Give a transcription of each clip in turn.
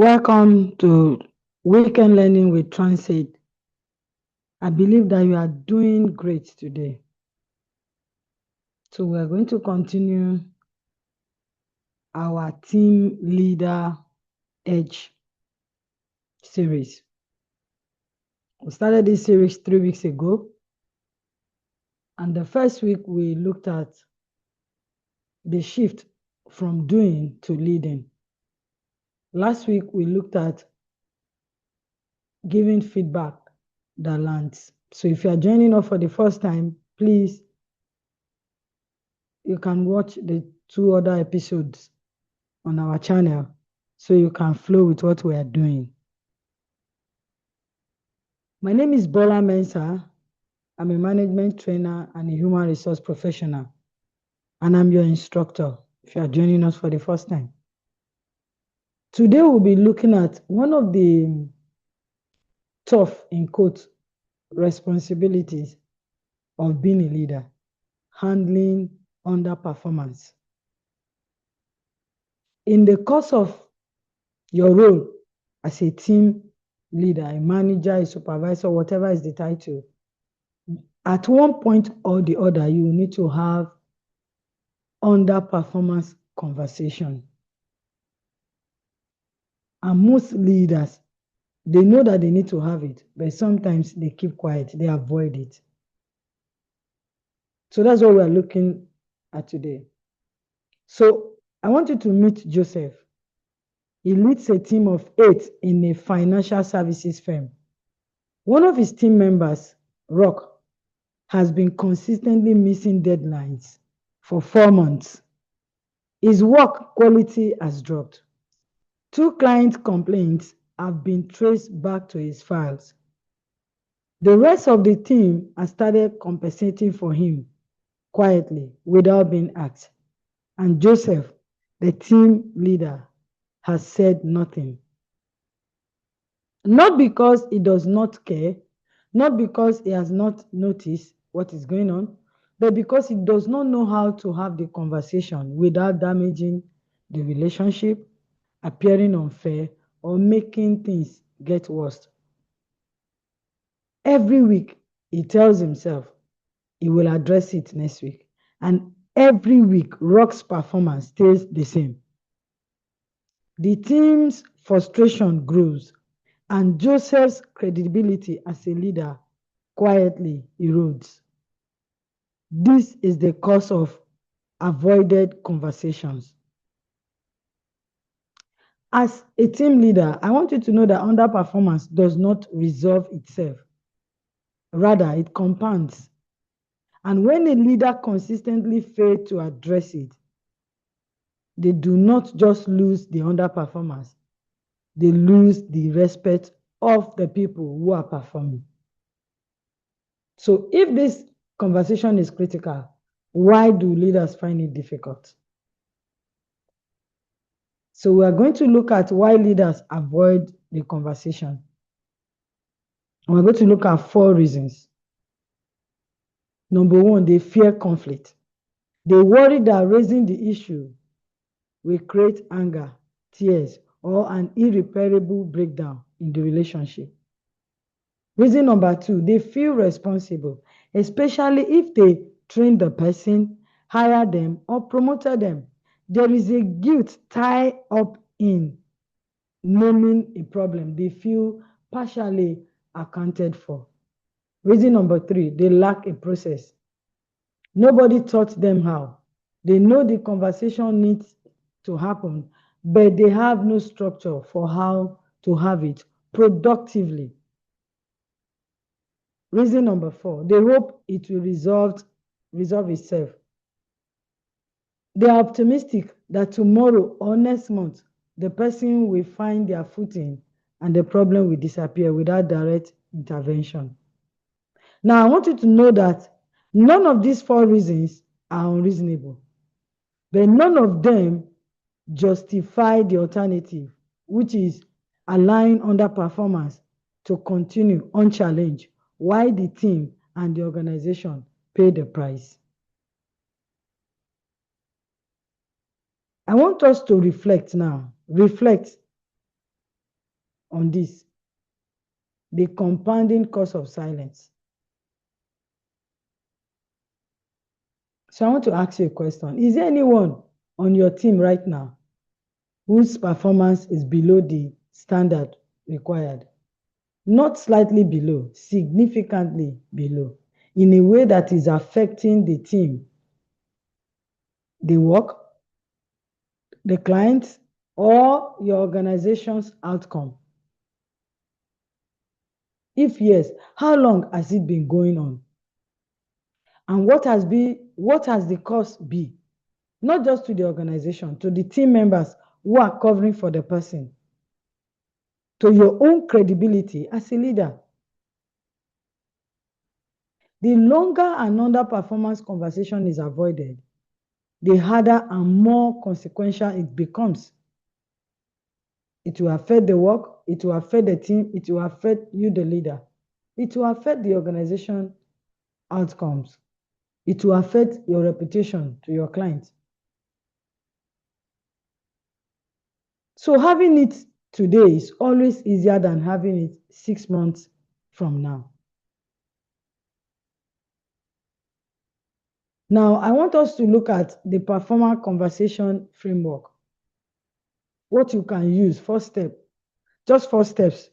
Welcome to Weekend Learning with Transit. I believe that you are doing great today. So we're going to continue our Team Leader Edge series. We started this series 3 weeks ago. And the first week we looked at the shift from doing to leading. Last week we looked at giving feedback that lands. So if you are joining us for the first time, please, you can watch the 2 other episodes on our channel so you can flow with what we are doing. My name is Bola Mensah. I'm a management trainer and a human resource professional, and I'm your instructor if you are joining us for the first time. Today we'll be looking at one of the tough, in quotes, responsibilities of being a leader: handling underperformance. In the course of your role as a team leader, a manager, a supervisor, whatever is the title, at one point or the other, you need to have underperformance conversation. And most leaders, they know that they need to have it, but sometimes they keep quiet, they avoid it. So that's what we're looking at today. So I want you to meet Joseph. He leads a team of 8 in a financial services firm. One of his team members, Rock, has been consistently missing deadlines for 4 months. His work quality has dropped. 2 client complaints have been traced back to his files. The rest of the team has started compensating for him quietly without being asked. And Joseph, the team leader, has said nothing. Not because he does not care, not because he has not noticed what is going on, but because he does not know how to have the conversation without damaging the relationship, appearing unfair, or making things get worse. Every week, he tells himself he will address it next week. And every week, Rock's performance stays the same. The team's frustration grows, and Joseph's credibility as a leader quietly erodes. This is the cause of avoided conversations. As a team leader, I want you to know that underperformance does not resolve itself. Rather, it compounds. And when a leader consistently fails to address it, they do not just lose the underperformance, they lose the respect of the people who are performing. So if this conversation is critical, why do leaders find it difficult? So we are going to look at why leaders avoid the conversation. And we're going to look at 4 reasons. Number 1, they fear conflict. They worry that raising the issue will create anger, tears, or an irreparable breakdown in the relationship. Reason number 2, they feel responsible, especially if they train the person, hire them, or promoted them. There is a guilt tied up in naming a problem. They feel partially accounted for. Reason number 3, they lack a process. Nobody taught them how. They know the conversation needs to happen, but they have no structure for how to have it productively. Reason number 4, they hope it will resolve itself. They are optimistic that tomorrow or next month, the person will find their footing and the problem will disappear without direct intervention. Now, I want you to know that none of these 4 reasons are unreasonable, but none of them justify the alternative, which is allowing underperformance to continue unchallenged while the team and the organization pay the price. I want us to reflect now. Reflect. on this: the compounding cause of silence. So I want to ask you a question. Is there anyone on your team right now whose performance is below the standard required? Not slightly below, significantly below, in a way that is affecting the team, the work, the client, or your organization's outcome? If yes, how long has it been going on? And what has the cost be? Not just to the organization, to the team members who are covering for the person, to your own credibility as a leader. The longer an underperformance conversation is avoided, the harder and more consequential it becomes. It will affect the work, it will affect the team, it will affect you, the leader. It will affect the organization outcomes. It will affect your reputation to your clients. So having it today is always easier than having it 6 months from now. Now, I want us to look at the performer conversation framework. What you can use, first step, just 4 steps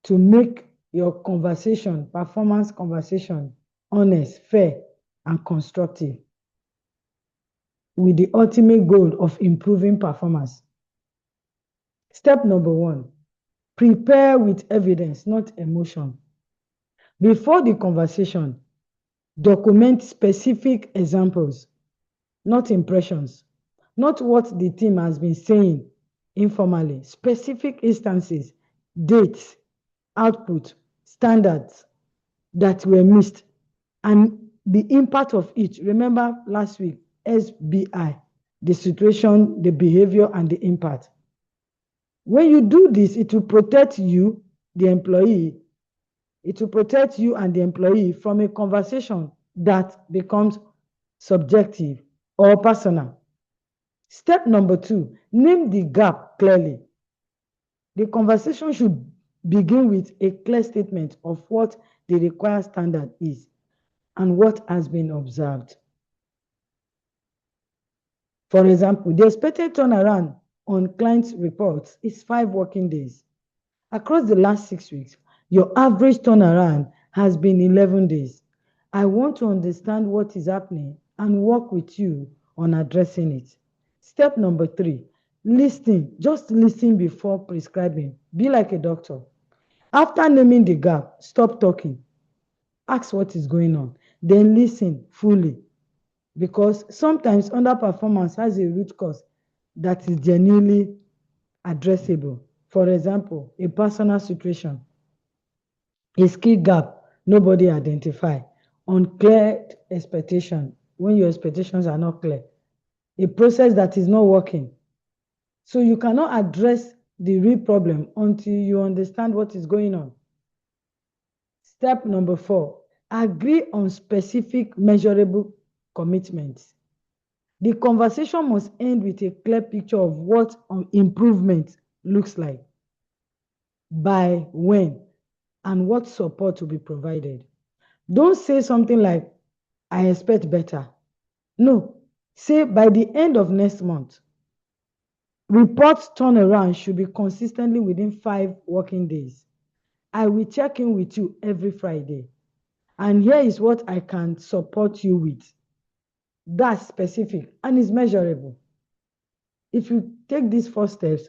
to make your conversation, performance conversation, honest, fair, and constructive, with the ultimate goal of improving performance. Step number 1, prepare with evidence, not emotion. Before the conversation, document specific examples, not impressions, not what the team has been saying informally, specific instances, dates, output, standards that were missed, and the impact of it. Remember last week, SBI, the situation, the behavior, and the impact. When you do this, it will protect you, the employee, it will protect you and the employee from a conversation that becomes subjective or personal. Step number 2, name the gap clearly. The conversation should begin with a clear statement of what the required standard is and what has been observed. For example, the expected turnaround on client reports is 5 working days. Across the last 6 weeks, your average turnaround has been 11 days. I want to understand what is happening and work with you on addressing it. Step number 3, listen. Just listen before prescribing. Be like a doctor. After naming the gap, stop talking. Ask what is going on. Then listen fully. Because sometimes underperformance has a root cause that is genuinely addressable. For example, a personal situation, a skill gap nobody identify, unclear expectation when your expectations are not clear, a process that is not working. So you cannot address the real problem until you understand what is going on. Step number 4, agree on specific measurable commitments. The conversation must end with a clear picture of what improvement looks like, by when, and what support will be provided. Don't say something like, I expect better. No, say by the end of next month. Report turnaround should be consistently within 5 working days. I will check in with you every Friday. And here is what I can support you with. That's specific and is measurable. If you take these 4 steps,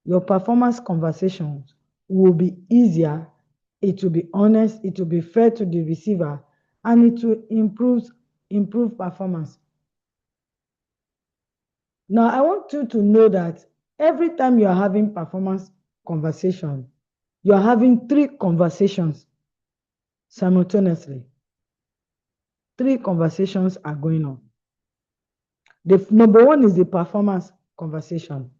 your performance conversations will be easier, it will be honest, it will be fair to the receiver, and it will improve performance. Now, I want you to know that every time you are having performance conversation, you are having 3 conversations simultaneously. 3 conversations are going on. The number 1 is the performance conversation.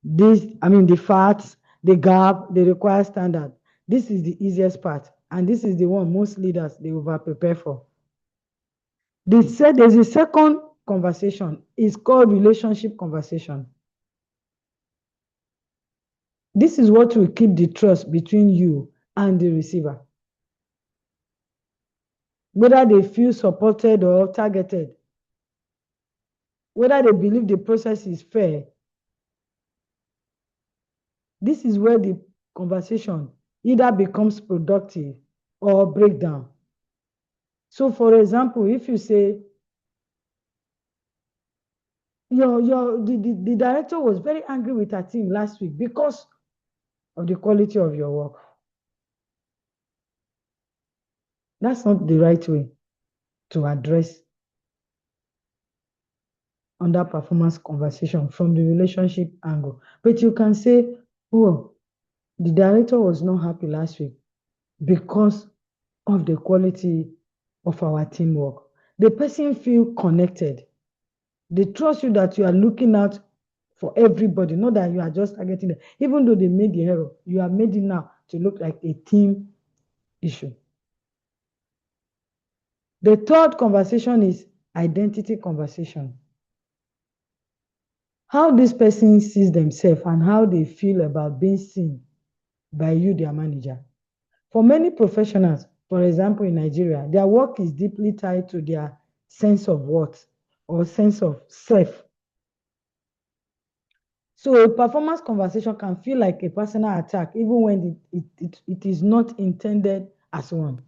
The facts, the gap, the required standard. This is the easiest part, and this is the one most leaders they over prepare for. There's a second conversation. It's called relationship conversation. This is what will keep the trust between you and the receiver. Whether they feel supported or targeted, whether they believe the process is fair, this is where the conversation either becomes productive or breakdown. So, for example, if you say, the director was very angry with her team last week because of the quality of your work. That's not the right way to address underperformance conversation from the relationship angle. But you can say, oh, the director was not happy last week because of the quality of our teamwork. The person feel connected. They trust you that you are looking out for everybody, not that you are just targeting them. Even though they made the error, you have made it now to look like a team issue. The third conversation is identity conversation. How this person sees themselves and how they feel about being seen by you, their manager. For many professionals, for example, in Nigeria, their work is deeply tied to their sense of worth or sense of self. So a performance conversation can feel like a personal attack, even when it is not intended as one.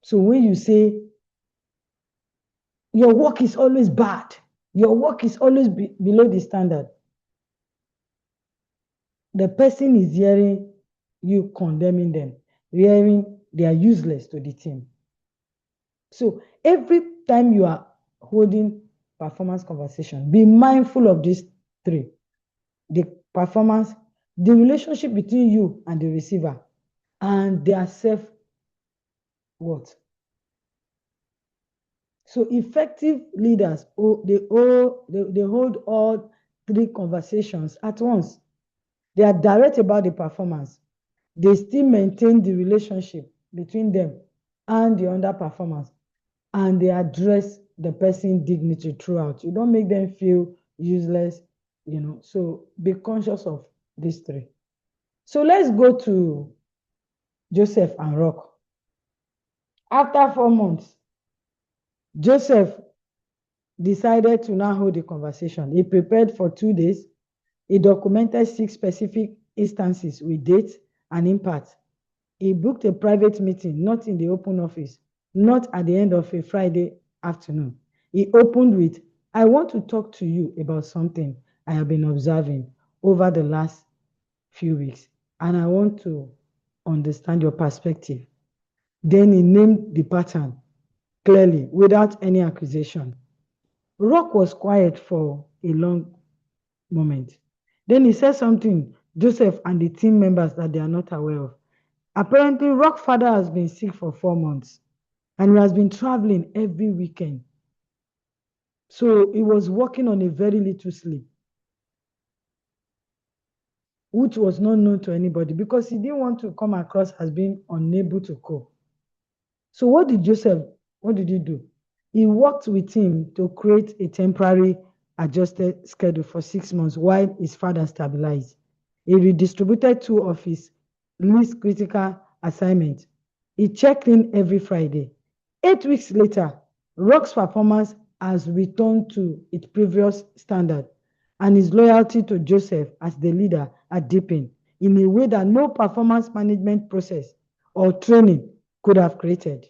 So when you say, your work is always bad, your work is always below the standard, the person is hearing you condemning them, hearing they are useless to the team. So every time you are holding performance conversation, be mindful of these three: the performance, the relationship between you and the receiver, and their self-worth. So effective leaders, they hold all three conversations at once. They are direct about the performance. They still maintain the relationship between them and the underperformance, and they address the person's dignity throughout. You don't make them feel useless, So be conscious of these three. So let's go to Joseph and Rock. After 4 months, Joseph decided to now hold the conversation. He prepared for 2 days. He documented 6 specific instances with dates and impact. He booked a private meeting, not in the open office, not at the end of a Friday afternoon. He opened with, I want to talk to you about something I have been observing over the last few weeks, and I want to understand your perspective. Then he named the pattern clearly, without any accusation. Rock was quiet for a long moment. Then he said something, Joseph and the team members, that they are not aware of. Apparently, Rock's father has been sick for 4 months and he has been traveling every weekend. So he was working on a very little sleep, which was not known to anybody because he didn't want to come across as being unable to cope. So what did he do? He worked with him to create a temporary adjusted schedule for 6 months while his father stabilized. He redistributed 2 of his least critical assignments. He checked in every Friday. 8 weeks later, Rock's performance has returned to its previous standard, and his loyalty to Joseph as the leader had deepened in a way that no performance management process or training could have created.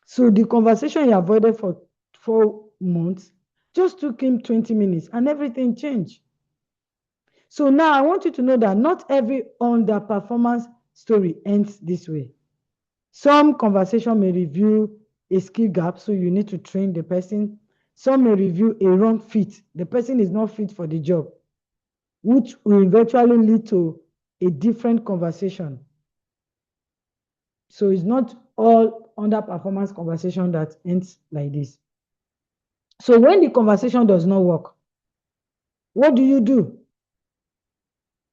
So the conversation he avoided for 4 months just took him 20 minutes and everything changed. So now I want you to know that not every underperformance story ends this way. Some conversation may reveal a skill gap, so you need to train the person. Some may reveal a wrong fit. The person is not fit for the job, which will eventually lead to a different conversation. So it's not all underperformance conversation that ends like this. So when the conversation does not work, what do?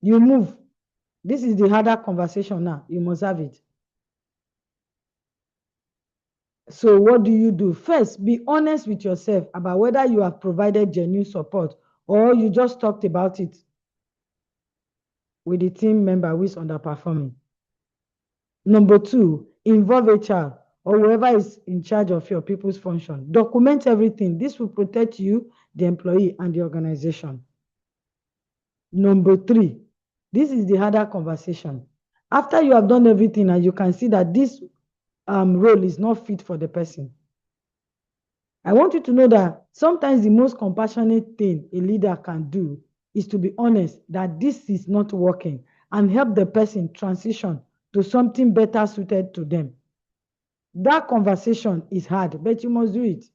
You move. This is the harder conversation now. You must have it. So what do? First, be honest with yourself about whether you have provided genuine support or you just talked about it with the team member who is underperforming. Number two, involve HR or whoever is in charge of your people's function. Document everything. This will protect you, the employee, and the organization. Number three, this is the harder conversation. After you have done everything and you can see that this role is not fit for the person, I want you to know that sometimes the most compassionate thing a leader can do is to be honest that this is not working and help the person transition to something better suited to them. That conversation is hard, but you must do it.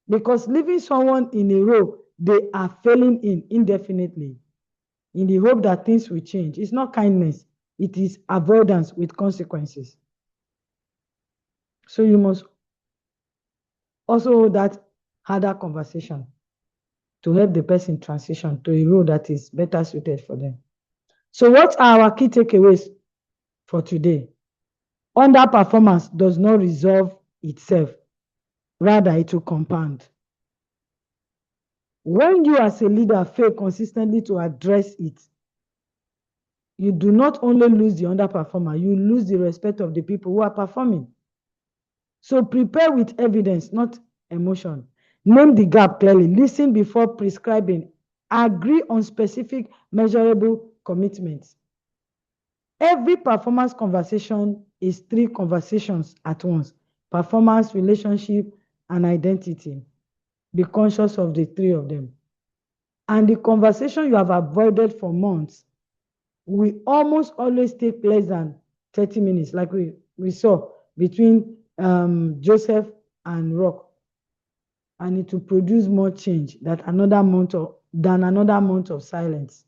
Because leaving someone in a role they are failing in indefinitely in the hope that things will change is not kindness, it is avoidance with consequences. So you must also hold that harder conversation to help the person transition to a role that is better suited for them. So what are our key takeaways for today? Underperformance does not resolve itself. Rather, it will compound. When you as a leader fail consistently to address it, you do not only lose the underperformer, you lose the respect of the people who are performing. So prepare with evidence, not emotion. Name the gap clearly. Listen before prescribing. Agree on specific, measurable commitments. Every performance conversation is 3 conversations at once: performance, relationship, and identity. Be conscious of the 3 of them. And the conversation you have avoided for months will almost always take less than 30 minutes, like we saw between Joseph and Rock. And it will produce more change than another month of silence.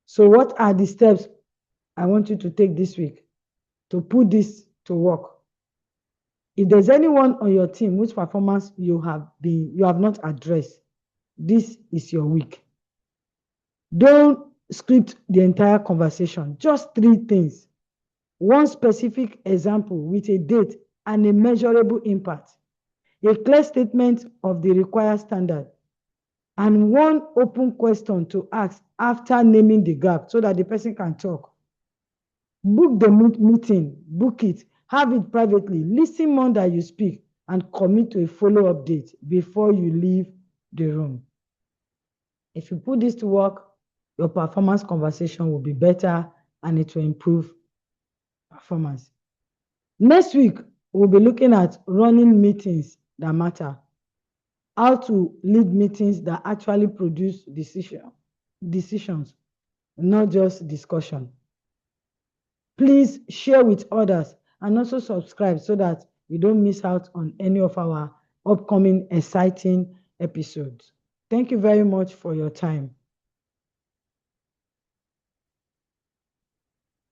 So what are the steps I want you to take this week to put this to work? If there's anyone on your team whose performance you have not addressed, this is your week. Don't script the entire conversation. Just 3 things. One specific example with a date and a measurable impact. A clear statement of the required standard. And one open question to ask after naming the gap so that the person can talk. Book the meeting, book it, have it privately, listen more than you speak, and commit to a follow-up date before you leave the room. If you put this to work, your performance conversation will be better and it will improve performance. Next week, we'll be looking at running meetings that matter. How to lead meetings that actually produce decisions, not just discussion. Please share with others and also subscribe so that you don't miss out on any of our upcoming exciting episodes. Thank you very much for your time.